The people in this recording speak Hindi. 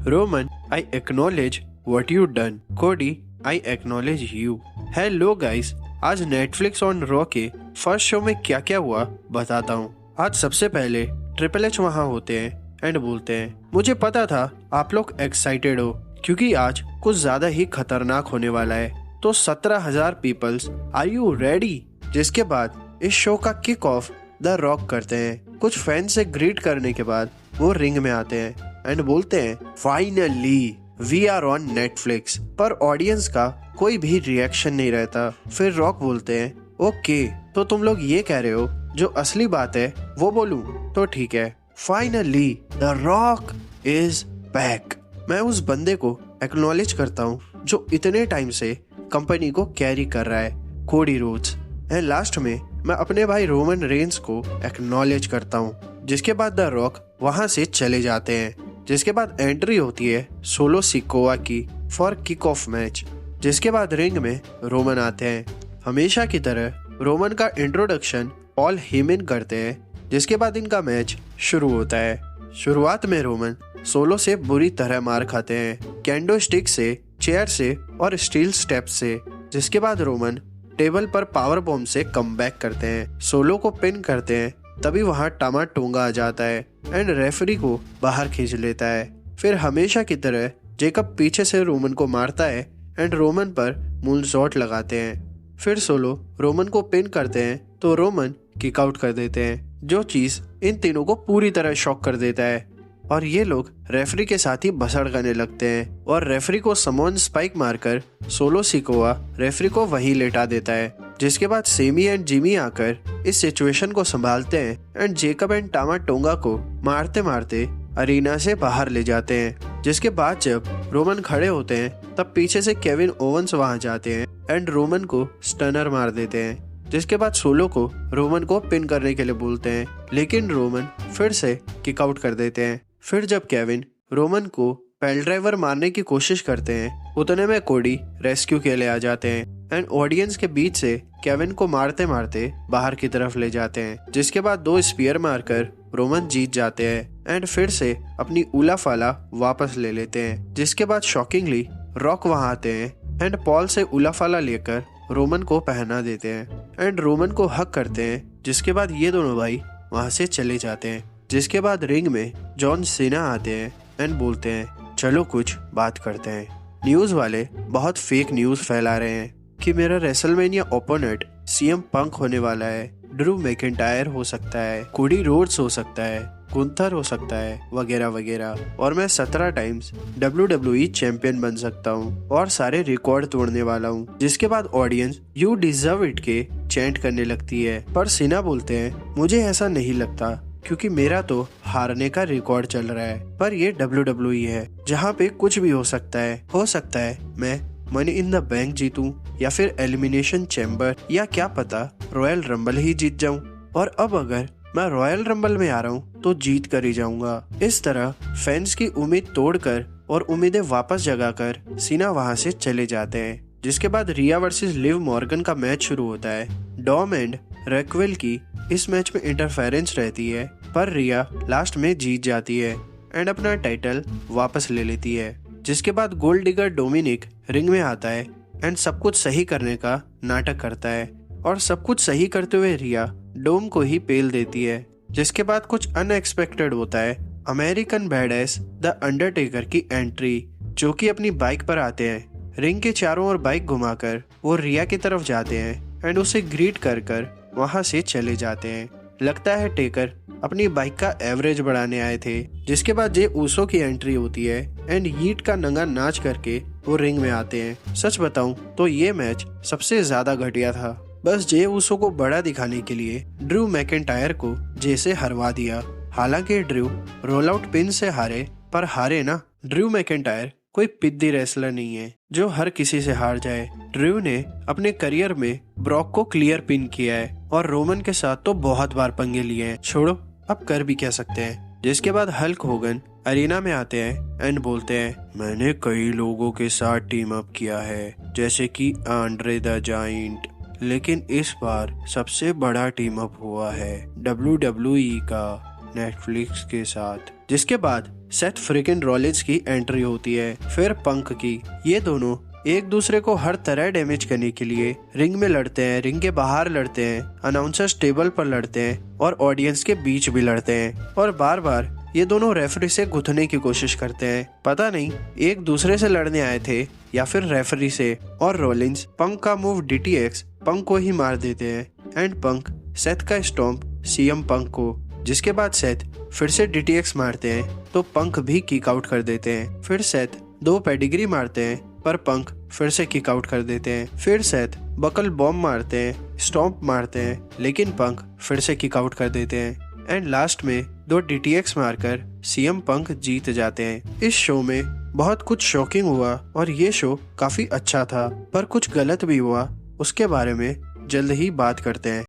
Roman, I acknowledge what you done. Cody, I acknowledge you. Hello guys, आज Netflix ऑन रॉ के फर्स्ट शो में क्या क्या हुआ बताता हूँ। आज सबसे पहले ट्रिपल एच वहाँ होते हैं एंड बोलते हैं, मुझे पता था आप लोग एक्साइटेड हो क्योंकि आज कुछ ज्यादा ही खतरनाक होने वाला है, तो 17,000 पीपल्स आर यू रेडी। जिसके बाद इस शो का किक ऑफ द रॉक करते हैं। कुछ फैन से ग्रीट करने के बाद वो रिंग में आते हैं एंड बोलते हैं, finally we are on Netflix. पर ऑडियंस का कोई भी रिएक्शन नहीं रहता। फिर रॉक बोलते हैं, ओके तो तुम लोग ये कह रहे हो जो असली बात है वो बोलूं तो ठीक है। Finally the rock is back. मैं उस बंदे को एक्नॉलेज करता हूँ जो इतने टाइम से कंपनी को कैरी कर रहा है, कोडी रोड्स। एंड लास्ट में मैं अपने भाई रोमन रेंस को एक्नॉलेज करता हूँ। जिसके बाद द रॉक वहां से चले जाते हैं। जिसके बाद एंट्री होती है सोलो सिकोआ की फॉर किक ऑफ मैच। जिसके बाद रिंग में रोमन आते हैं। हमेशा की तरह रोमन का इंट्रोडक्शन पॉल हेमन करते हैं। जिसके बाद इनका मैच शुरू होता है। शुरुआत में रोमन सोलो से बुरी तरह मार खाते हैं, कैंडो स्टिक से, चेयर से और स्टील स्टेप से। जिसके बाद रोमन टेबल पर पावर बॉम्ब से कमबैक करते हैं, सोलो को पिन करते हैं। तभी वहां टामा टोंगा आ जाता है एंड रेफरी को बाहर खींच लेता है। फिर हमेशा की तरह जेकब पीछे से रोमन को मारता है एंड रोमन पर मूनसॉल्ट लगाते हैं। फिर सोलो रोमन को पिन करते हैं तो रोमन किक आउट कर देते हैं, जो चीज इन तीनों को पूरी तरह शॉक कर देता है और ये लोग रेफरी के साथ ही भसड़काने लगते हैं और रेफरी को समोन स्पाइक मारकर सोलो सिकोआ रेफरी को वहीं लेटा देता है। जिसके बाद सेमी एंड जिमी आकर इस सिचुएशन को संभालते हैं एंड जेकब एंड टामा टोंगा को मारते मारते अरीना से बाहर ले जाते हैं। जिसके बाद जब रोमन खड़े होते हैं तब पीछे से केविन ओवंस वहां जाते हैं एंड रोमन को स्टनर मार देते हैं। जिसके बाद सोलो को रोमन को पिन करने के लिए बोलते हैं, लेकिन रोमन फिर से किक आउट कर देते हैं। फिर जब केविन रोमन को पेल ड्राइवर मारने की कोशिश करते हैं, उतने में कोडी रेस्क्यू के लिए आ जाते हैं एंड ऑडियंस के बीच से केविन को मारते मारते बाहर की तरफ ले जाते हैं। जिसके बाद 2 स्पीयर मारकर रोमन जीत जाते हैं एंड फिर से अपनी उला फाला वापस ले लेते हैं। जिसके बाद शॉकिंगली रॉक वहां आते हैं एंड पॉल से उला फाला लेकर रोमन को पहना देते हैं एंड रोमन को हक करते हैं। जिसके बाद ये दोनों भाई वहां से चले जाते हैं। जिसके बाद रिंग में जॉन सीना आते हैं एंड बोलते हैं, चलो कुछ बात करते हैं। न्यूज वाले बहुत फेक न्यूज फैला रहे हैं कि मेरा रेसलमेनिया ओपोनेंट सीएम पंक होने वाला है, ड्रू मैकिंटायर हो सकता है, कोडी रोड्स हो सकता है, गुंथर हो सकता है, वगैरह वगैरह, और मैं 17 टाइम्स WWE चैंपियन बन सकता हूँ और सारे रिकॉर्ड तोड़ने वाला हूँ। जिसके बाद ऑडियंस यू डिजर्व इट के चैंट करने लगती है। पर सीना बोलते हैं, मुझे ऐसा नहीं लगता क्योंकि मेरा तो हारने का रिकॉर्ड चल रहा है, पर ये WWE है जहाँ पे कुछ भी हो सकता है। हो सकता है मैं मनी इन द बैंक जीतूं या फिर एलिमिनेशन चैम्बर या क्या पता रॉयल रंबल ही जीत जाऊं। और अब अगर मैं रॉयल रंबल में आ रहा हूं तो जीत कर ही जाऊंगा। इस तरह फैंस की उम्मीद तोड़कर और उम्मीदें वापस जगाकर सीना वहां से चले जाते हैं। जिसके बाद रिया वर्सेस लिव मॉर्गन का मैच शुरू होता है। डॉम एंड रैक्वेल की इस मैच में इंटरफेरेंस रहती है, पर रिया लास्ट में जीत जाती है एंड अपना टाइटल वापस ले लेती है। जिसके बाद गोल्ड डिगर डोमिनिक रिंग में आता है एंड सब कुछ सही करने का नाटक करता है और सब कुछ सही करते हुए रिया डोम को ही पेल देती है। जिसके बाद कुछ अनएक्सपेक्टेड होता है। अमेरिकन बैडएस द अंडरटेकर की एंट्री, जो कि अपनी बाइक पर आते हैं। रिंग के चारों ओर बाइक घुमाकर वो रिया की तरफ जाते हैं एंड उसे ग्रीट कर वहां से चले जाते हैं। लगता है टेकर अपनी बाइक का एवरेज बढ़ाने आए थे। जिसके बाद जे ऊसो की एंट्री होती है एंड यीट का नंगा नाच करके वो रिंग में आते हैं। सच बताऊं तो ये मैच सबसे ज्यादा घटिया था। बस जे ऊसो को बड़ा दिखाने के लिए ड्रू मैकिंटायर को जे से हरवा दिया। हालांकि ड्रू रोल आउट पिन से हारे, पर हारे ना। ड्रू मैकिंटायर कोई पिद्दी रेसलर नहीं है जो हर किसी से हार जाए। ड्रू ने अपने करियर में ब्रॉक को क्लियर पिन किया है और रोमन के साथ तो बहुत बार पंगे लिए हैं। छोड़ो, अब कर भी क्या सकते हैं। जिसके बाद हल्क होगन अरीना में आते हैं एंड बोलते हैं, मैंने कई लोगों के साथ टीम अप किया है जैसे कि आंड्रे द जाइंट, लेकिन इस बार सबसे बड़ा टीम अप हुआ है WWE का नेटफ्लिक्स के साथ। जिसके बाद सेथ फ्रिकिन रॉलिंस की एंट्री होती है, फिर पंक की। ये दोनों एक दूसरे को हर तरह डैमेज करने के लिए रिंग में लड़ते हैं, रिंग के बाहर लड़ते हैं, अनाउंसर्स टेबल पर लड़ते हैं और ऑडियंस के बीच भी लड़ते हैं। और बार बार ये दोनों रेफरी से गुथने की कोशिश करते हैं। पता नहीं एक दूसरे से लड़ने आए थे या फिर रेफरी से। और रॉलिंस पंक का मूव DTX पंक को ही मार देते हैं एंड पंक सेथ का स्टॉम्प CM पंक को, जिसके बाद सेथ फिर से DTX मारते हैं तो पंक भी किक आउट कर देते हैं। फिर सेथ 2 पेडिग्री मारते हैं पर पंक फिर से किक आउट कर देते हैं। फिर सेथ बकल बॉम्ब मारते हैं, स्टॉम्प मारते हैं, लेकिन पंक फिर से किक आउट कर देते हैं एंड लास्ट में 2 DTX मारकर CM पंक जीत जाते हैं। इस शो में बहुत कुछ शॉकिंग हुआ और ये शो काफी अच्छा था, पर कुछ गलत भी हुआ, उसके बारे में जल्द ही बात करते हैं।